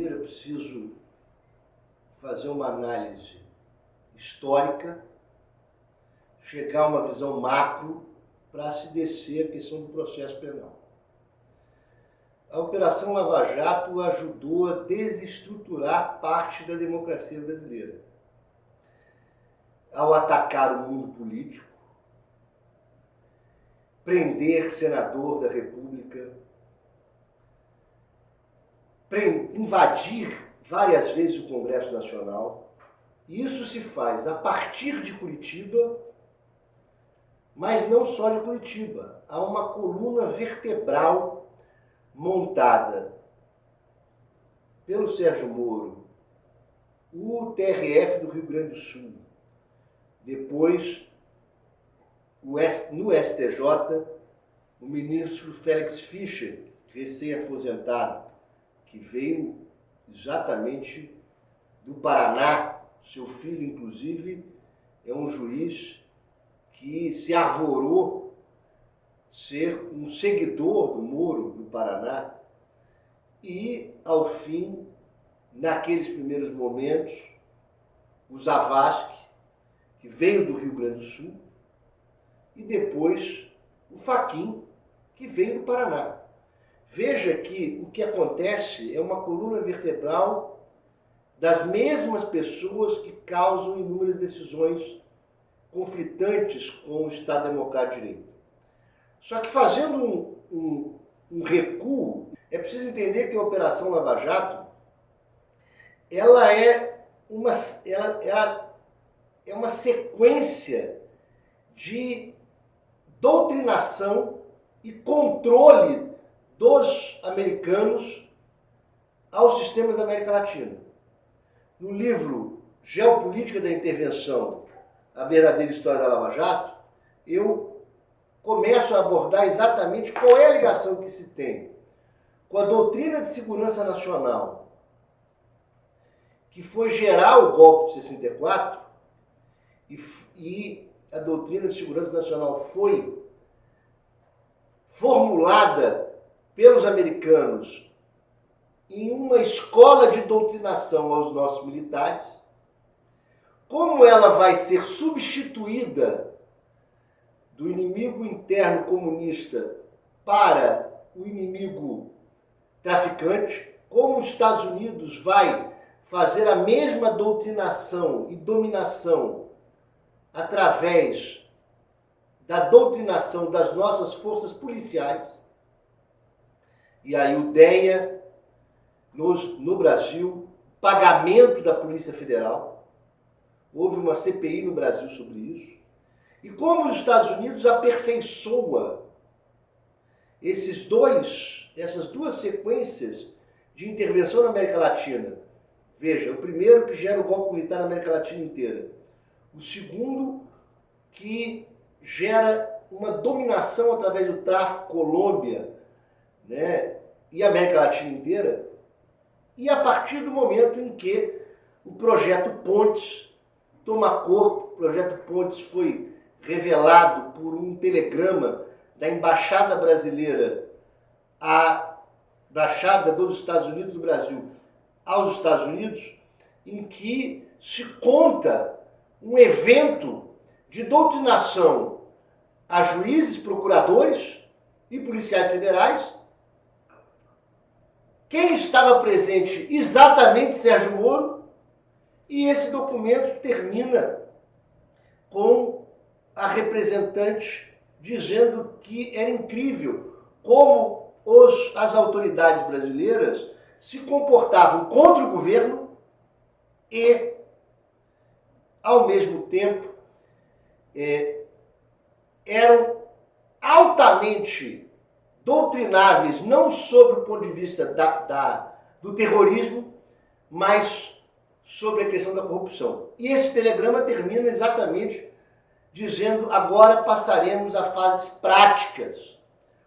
Primeiro, eu preciso fazer uma análise histórica, chegar a uma visão macro para se descer a questão do processo penal. A Operação Lava Jato ajudou a desestruturar parte da democracia brasileira. Ao atacar o mundo político, prender senador da República, invadir várias vezes o Congresso Nacional. E isso se faz a partir de Curitiba, mas não só de Curitiba. Há uma coluna vertebral montada pelo Sérgio Moro, o TRF do Rio Grande do Sul, depois no STJ, o ministro Félix Fischer, recém-aposentado, que veio exatamente do Paraná. Seu filho, inclusive, é um juiz que se arvorou ser um seguidor do Moro no Paraná. E, ao fim, naqueles primeiros momentos, o Zavascki, que veio do Rio Grande do Sul, e depois o Fachin, que veio do Paraná. Veja que o que acontece é uma coluna vertebral das mesmas pessoas que causam inúmeras decisões conflitantes com o Estado Democrático de Direito. Só que fazendo um recuo, é preciso entender que a Operação Lava Jato ela é uma sequência de doutrinação e controle dos americanos aos sistemas da América Latina. No livro Geopolítica da Intervenção, a verdadeira história da Lava Jato, eu começo a abordar exatamente qual é a ligação que se tem com a doutrina de segurança nacional, que foi gerar o golpe de 64, e a doutrina de segurança nacional foi formulada pelos americanos em uma escola de doutrinação aos nossos militares. Como ela vai ser substituída do inimigo interno comunista para o inimigo traficante, como os Estados Unidos vai fazer a mesma doutrinação e dominação através da doutrinação das nossas forças policiais. E aí o DEA, no Brasil, pagamento da Polícia Federal. Houve uma CPI no Brasil sobre isso. E como os Estados Unidos aperfeiçoa essas duas sequências de intervenção na América Latina. Veja, o primeiro que gera o golpe militar na América Latina inteira. O segundo que gera uma dominação através do tráfico Colômbia, né, e América Latina inteira. E a partir do momento em que o projeto Pontes toma corpo, o projeto Pontes foi revelado por um telegrama da Embaixada Brasileira, a Embaixada dos Estados Unidos do Brasil aos Estados Unidos, em que se conta um evento de doutrinação a juízes, procuradores e policiais federais. Quem estava presente? Exatamente Sérgio Moro. E esse documento termina com a representante dizendo que era incrível como as autoridades brasileiras se comportavam contra o governo e, ao mesmo tempo, eram altamente doutrináveis, não sob o ponto de vista do terrorismo, mas sobre a questão da corrupção. E esse telegrama termina exatamente dizendo: agora passaremos a fases práticas,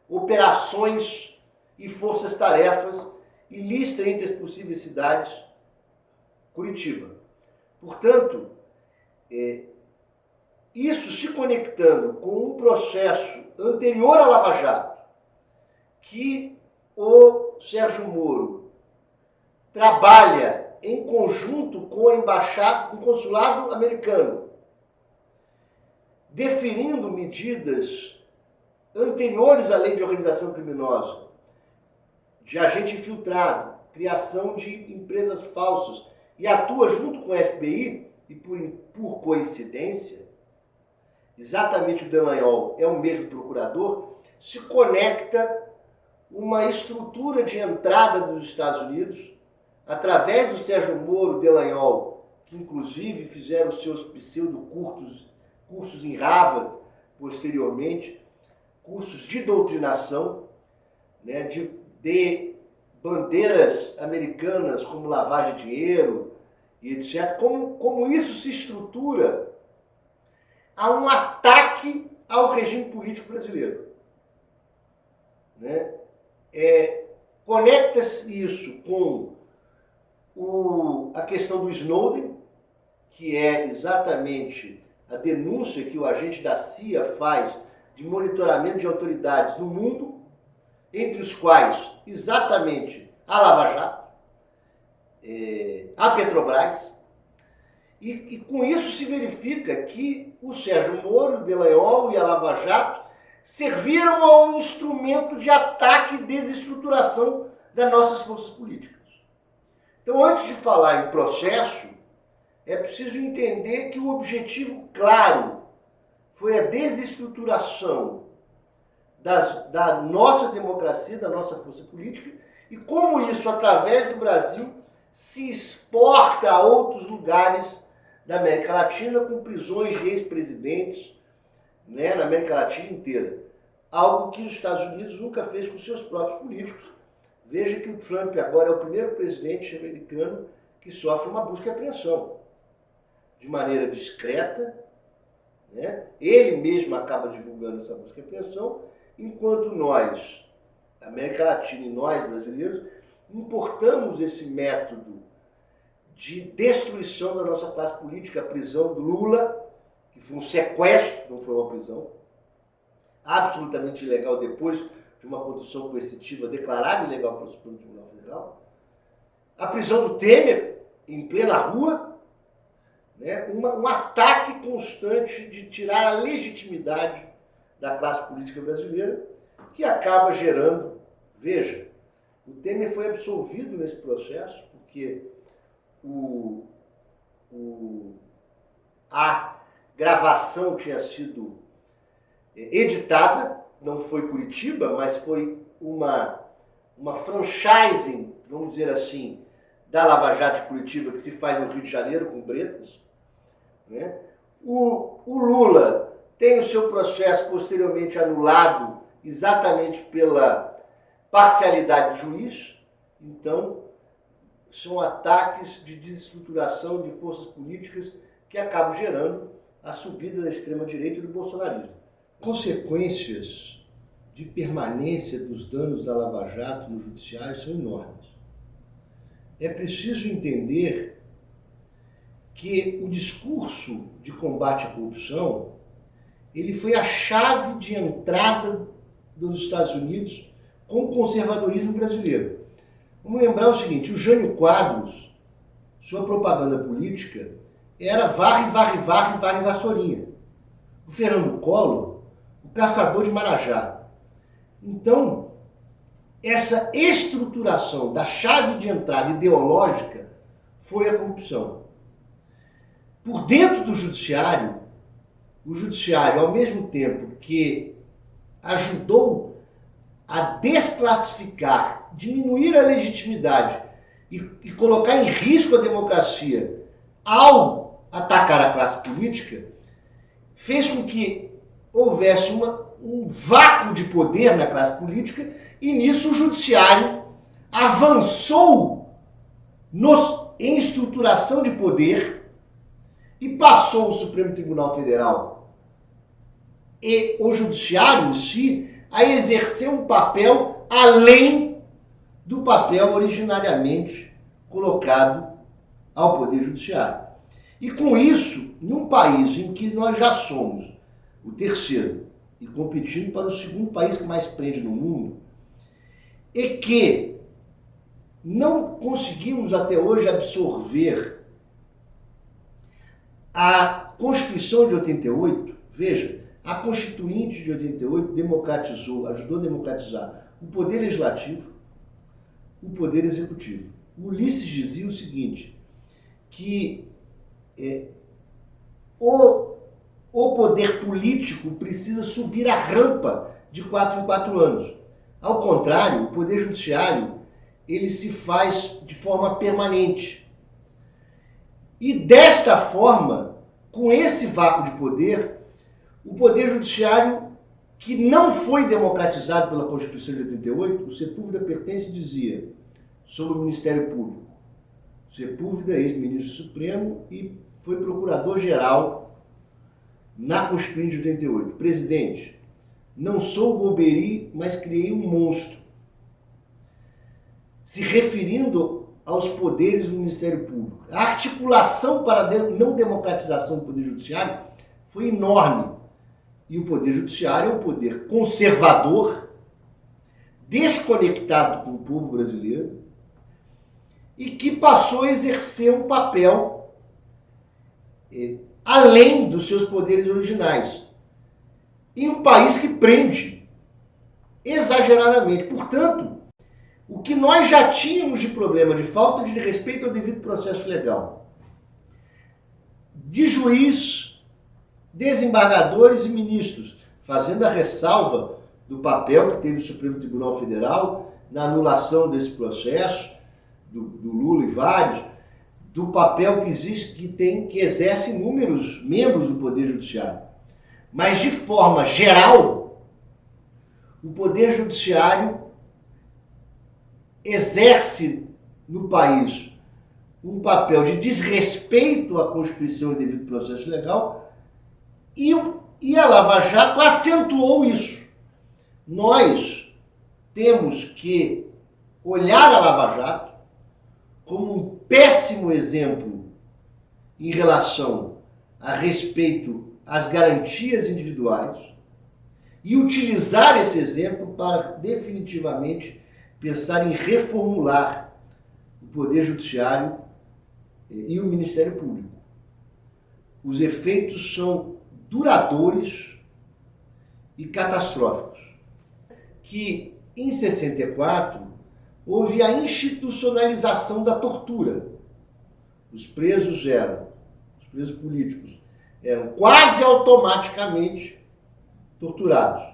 operações e forças-tarefas, e lista entre as possíveis cidades Curitiba. Portanto, isso se conectando com um processo anterior à Lava Jato, que o Sérgio Moro trabalha em conjunto com a embaixada, com o consulado americano, definindo medidas anteriores à lei de organização criminosa, de agente infiltrado, criação de empresas falsas, e atua junto com o FBI, e por coincidência, exatamente o Dallagnol é o mesmo procurador, se conecta uma estrutura de entrada dos Estados Unidos, através do Sérgio Moro, Dallagnol, que inclusive fizeram seus pseudo-cursos em Harvard, posteriormente, cursos de doutrinação, né, de bandeiras americanas como lavagem de dinheiro e etc. Como isso se estrutura a um ataque ao regime político brasileiro. Né? Conecta-se isso com a questão do Snowden, que é exatamente a denúncia que o agente da CIA faz de monitoramento de autoridades no mundo, entre os quais exatamente a Lava Jato, a Petrobras, e com isso se verifica que o Sérgio Moro, o Dallagnol e a Lava Jato serviram ao instrumento de ataque e desestruturação das nossas forças políticas. Então, antes de falar em processo, é preciso entender que o objetivo claro foi a desestruturação da nossa democracia, da nossa força política, e como isso, através do Brasil, se exporta a outros lugares da América Latina, com prisões de ex-presidentes, né, na América Latina inteira. Algo que os Estados Unidos nunca fez com seus próprios políticos. Veja que o Trump agora é o primeiro presidente americano que sofre uma busca e apreensão. De maneira discreta, né? Ele mesmo acaba divulgando essa busca e apreensão, enquanto nós, América Latina e nós, brasileiros, importamos esse método de destruição da nossa classe política, a prisão do Lula, que foi um sequestro, não foi uma prisão, absolutamente ilegal depois de uma condução coercitiva declarada ilegal pelo Supremo Tribunal Federal, a prisão do Temer, em plena rua, né? Um ataque constante de tirar a legitimidade da classe política brasileira, que acaba gerando, veja, o Temer foi absolvido nesse processo, porque a gravação tinha sido editada, não foi Curitiba, mas foi uma franchising, vamos dizer assim, da Lava Jato de Curitiba, que se faz no Rio de Janeiro, com Bretas. Né? O Lula tem o seu processo posteriormente anulado exatamente pela parcialidade do juiz. Então, são ataques de desestruturação de forças políticas que acabam gerando a subida da extrema-direita e do bolsonarismo. Consequências de permanência dos danos da Lava Jato no judiciário são enormes. É preciso entender que o discurso de combate à corrupção, ele foi a chave de entrada dos Estados Unidos com o conservadorismo brasileiro. Vamos lembrar o seguinte, o Jânio Quadros, sua propaganda política era varre, varre, varre, varre, vassourinha. O Fernando Collor, o caçador de Marajá. Então, essa estruturação da chave de entrada ideológica foi a corrupção. Por dentro do judiciário, o judiciário, ao mesmo tempo que ajudou a desclassificar, diminuir a legitimidade e colocar em risco a democracia ao atacar a classe política, fez com que houvesse um vácuo de poder na classe política e nisso o judiciário avançou em estruturação de poder e passou o Supremo Tribunal Federal e o judiciário em si a exercer um papel além do papel originariamente colocado ao Poder Judiciário. E com isso, em um país em que nós já somos o terceiro e competindo para o segundo país que mais prende no mundo, e que não conseguimos até hoje absorver a Constituição de 88. Veja, a Constituinte de 88 democratizou, ajudou a democratizar o poder legislativo, o poder executivo. Ulisses dizia o seguinte, que o poder político precisa subir a rampa de 4 em 4 anos. Ao contrário, o poder judiciário ele se faz de forma permanente. E desta forma, com esse vácuo de poder, o poder judiciário, que não foi democratizado pela Constituição de 88, o Sepúlveda Pertence dizia sobre o Ministério Público. Sepúlveda, ex-ministro supremo e foi procurador-geral na Constituinte de 88. Presidente, não sou Golbery, mas criei um monstro. Se referindo aos poderes do Ministério Público. A articulação para a não democratização do Poder Judiciário foi enorme. E o Poder Judiciário é um poder conservador, desconectado com o povo brasileiro, e que passou a exercer um papel além dos seus poderes originais, em um país que prende exageradamente. Portanto, o que nós já tínhamos de problema de falta de respeito ao devido processo legal, de juiz, desembargadores e ministros, fazendo a ressalva do papel que teve o Supremo Tribunal Federal na anulação desse processo, do Lula e vários, do papel que existe, que exerce inúmeros membros do Poder Judiciário. Mas, de forma geral, o Poder Judiciário exerce no país um papel de desrespeito à Constituição e devido processo legal, e a Lava Jato acentuou isso. Nós temos que olhar a Lava Jato como um péssimo exemplo em relação a respeito às garantias individuais e utilizar esse exemplo para definitivamente pensar em reformular o Poder Judiciário e o Ministério Público. Os efeitos são duradouros e catastróficos. Que em 64 houve a institucionalização da tortura. Os presos políticos eram quase automaticamente torturados.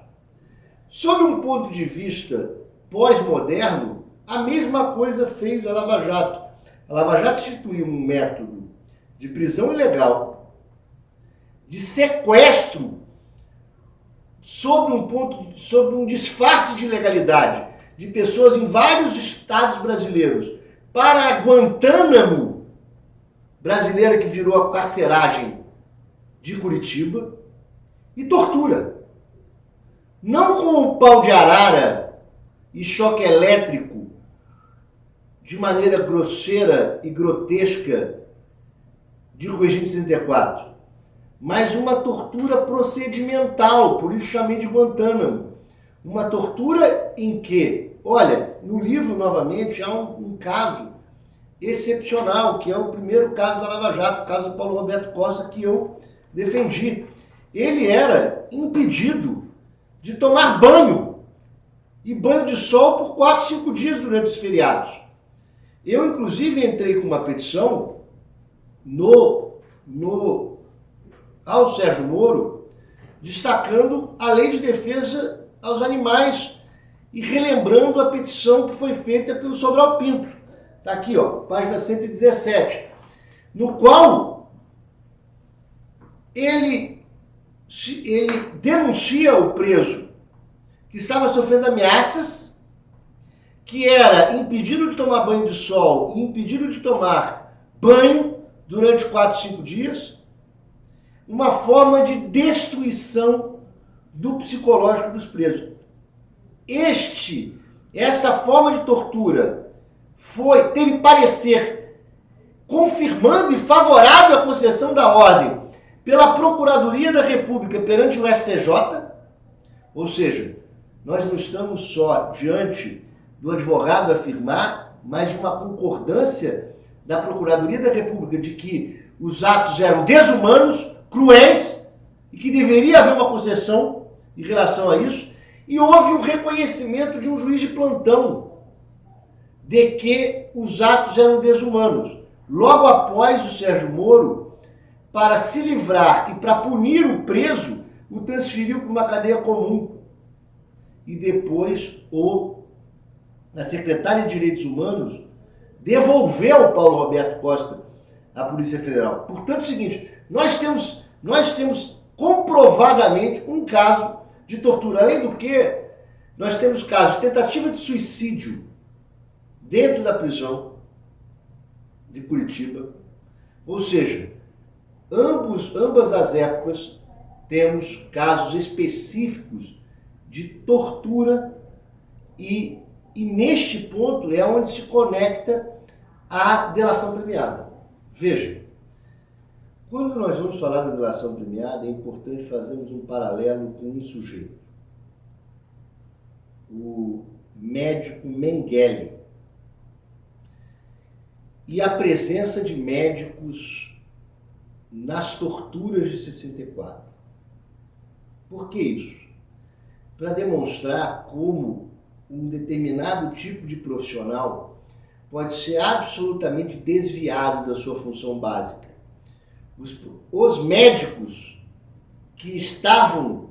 Sob um ponto de vista pós-moderno, a mesma coisa fez a Lava Jato. A Lava Jato instituiu um método de prisão ilegal, de sequestro, sob um disfarce de legalidade, de pessoas em vários estados brasileiros, para a Guantánamo brasileira, que virou a carceragem de Curitiba, e tortura. Não com o pau de arara e choque elétrico, de maneira grosseira e grotesca de regime de 64, mas uma tortura procedimental, por isso chamei de Guantánamo. Uma tortura em que, olha, no livro, novamente, há um caso excepcional, que é o primeiro caso da Lava Jato, o caso do Paulo Roberto Costa, que eu defendi. Ele era impedido de tomar banho, e banho de sol por 4, 5 dias durante os feriados. Eu, inclusive, entrei com uma petição ao Sérgio Moro, destacando a lei de defesa aos animais e relembrando a petição que foi feita pelo Sobral Pinto. Está aqui, ó, página 117, no qual ele denuncia o preso que estava sofrendo ameaças, que era impedido de tomar banho de sol e impedido de tomar banho durante 4, 5 dias, uma forma de destruição do psicológico dos presos. Esta forma de tortura teve parecer confirmando e favorável à concessão da ordem pela Procuradoria da República perante o STJ, ou seja, nós não estamos só diante do advogado afirmar mas de uma concordância da Procuradoria da República de que os atos eram desumanos, cruéis, e que deveria haver uma concessão em relação a isso, e houve um reconhecimento de um juiz de plantão de que os atos eram desumanos. Logo após o Sérgio Moro, para se livrar e para punir o preso, o transferiu para uma cadeia comum. E depois a secretária de Direitos Humanos devolveu o Paulo Roberto Costa à Polícia Federal. Portanto, é o seguinte, nós temos comprovadamente um caso de tortura. Além do que, nós temos casos de tentativa de suicídio dentro da prisão de Curitiba. Ou seja, ambas as épocas temos casos específicos de tortura e neste ponto é onde se conecta a delação premiada. Veja, quando nós vamos falar da delação premiada, é importante fazermos um paralelo com um sujeito. O médico Mengele. E a presença de médicos nas torturas de 64. Por que isso? Para demonstrar como um determinado tipo de profissional pode ser absolutamente desviado da sua função básica. Os médicos que estavam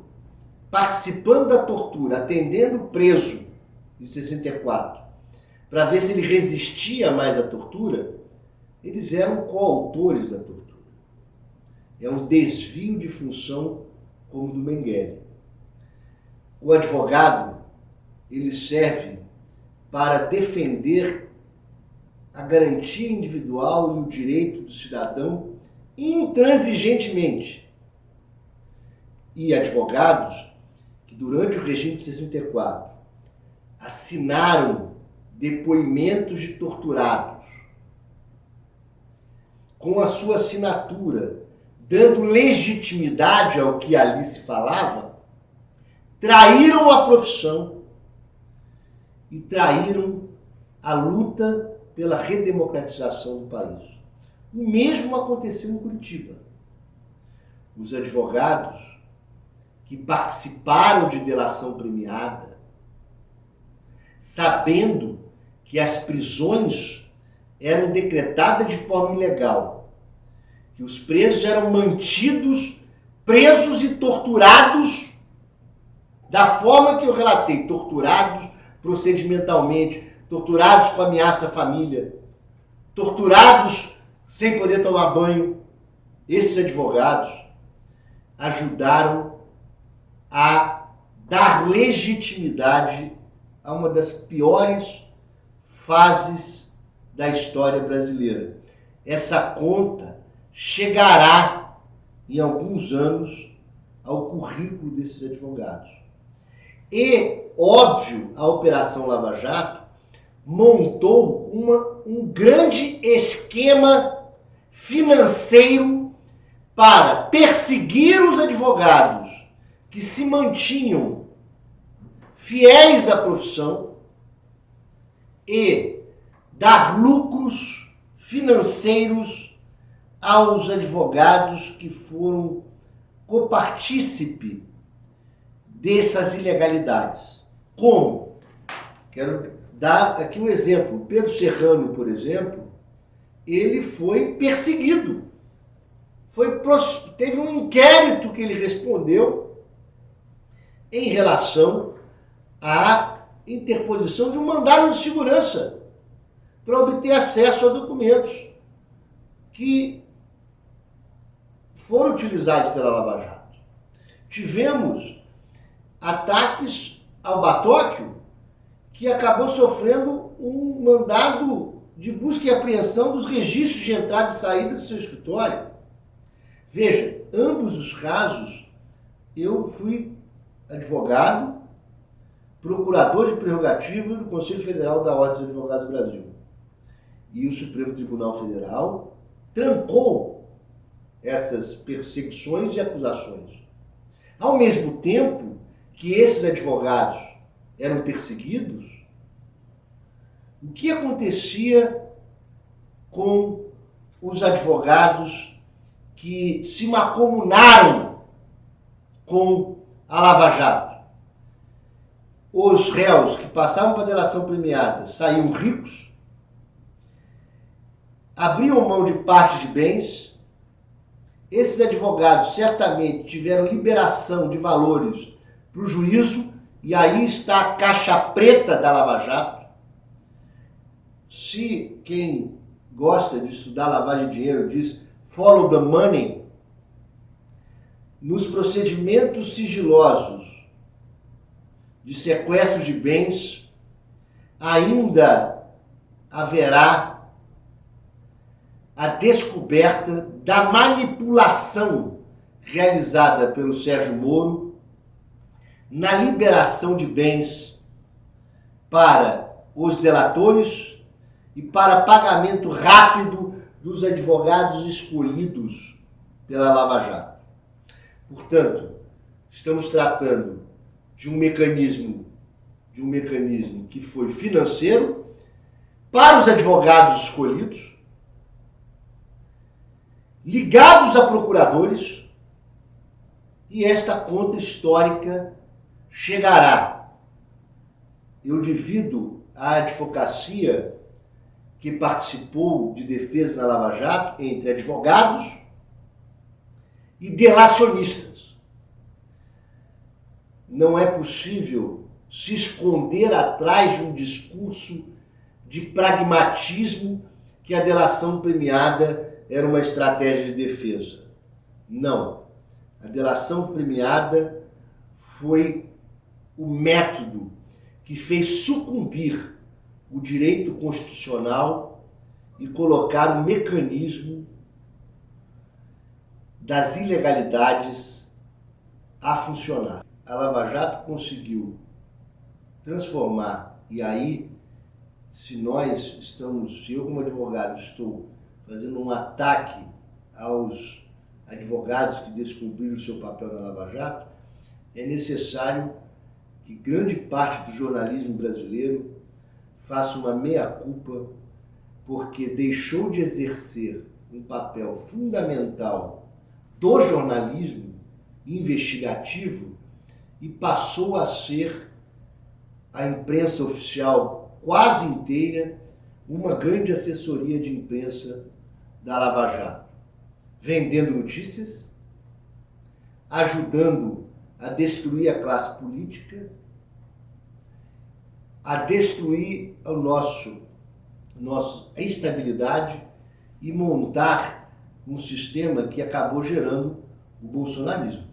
participando da tortura, atendendo o preso em 64, para ver se ele resistia mais à tortura, eles eram coautores da tortura. É um desvio de função como o do Mengele. O advogado, ele serve para defender a garantia individual e o direito do cidadão intransigentemente. E advogados que durante o regime de 64 assinaram depoimentos de torturados com a sua assinatura, dando legitimidade ao que ali se falava, traíram a profissão e traíram a luta pela redemocratização do país. O mesmo aconteceu em Curitiba. Os advogados que participaram de delação premiada, sabendo que as prisões eram decretadas de forma ilegal, que os presos eram mantidos presos e torturados da forma que eu relatei, torturados procedimentalmente, torturados com ameaça à família, torturados sem poder tomar banho. Esses advogados ajudaram a dar legitimidade a uma das piores fases da história brasileira. Essa conta chegará em alguns anos ao currículo desses advogados. E, óbvio, a Operação Lava Jato montou um grande esquema financeiro para perseguir os advogados que se mantinham fiéis à profissão e dar lucros financeiros aos advogados que foram copartícipe dessas ilegalidades. Como? Quero dar aqui um exemplo. Pedro Serrano, por exemplo, ele foi perseguido. Teve um inquérito que ele respondeu em relação à interposição de um mandado de segurança para obter acesso a documentos que foram utilizados pela Lava Jato. Tivemos ataques ao Batóquio, que acabou sofrendo um mandado de busca e apreensão dos registros de entrada e saída do seu escritório. Veja, ambos os casos, eu fui advogado, procurador de prerrogativa do Conselho Federal da Ordem dos Advogados do Brasil. E o Supremo Tribunal Federal trancou essas perseguições e acusações. Ao mesmo tempo que esses advogados eram perseguidos, O que acontecia com os advogados que se mancomunaram com a Lava Jato? Os réus que passavam para a delação premiada saíam ricos, abriam mão de parte de bens. Esses advogados certamente tiveram liberação de valores para o juízo, e aí está a caixa preta da Lava Jato. Se quem gosta de estudar lavagem de dinheiro diz follow the money, nos procedimentos sigilosos de sequestro de bens, ainda haverá a descoberta da manipulação realizada pelo Sérgio Moro na liberação de bens para os delatores e para pagamento rápido dos advogados escolhidos pela Lava Jato. Portanto, estamos tratando de um mecanismo que foi financeiro para os advogados escolhidos, ligados a procuradores, e esta conta histórica chegará. Eu divido a advocacia que participou de defesa na Lava Jato entre advogados e delacionistas. Não é possível se esconder atrás de um discurso de pragmatismo que a delação premiada era uma estratégia de defesa. Não. A delação premiada foi o método que fez sucumbir o direito constitucional e colocar o mecanismo das ilegalidades a funcionar. A Lava Jato conseguiu transformar, e aí, se eu como advogado estou fazendo um ataque aos advogados que descumpriram o seu papel na Lava Jato, é necessário que grande parte do jornalismo brasileiro faça uma meia-culpa, porque deixou de exercer um papel fundamental do jornalismo investigativo e passou a ser a imprensa oficial quase inteira uma grande assessoria de imprensa da Lava Jato, vendendo notícias, ajudando a destruir a classe política, a destruir a nossa estabilidade e montar um sistema que acabou gerando o bolsonarismo.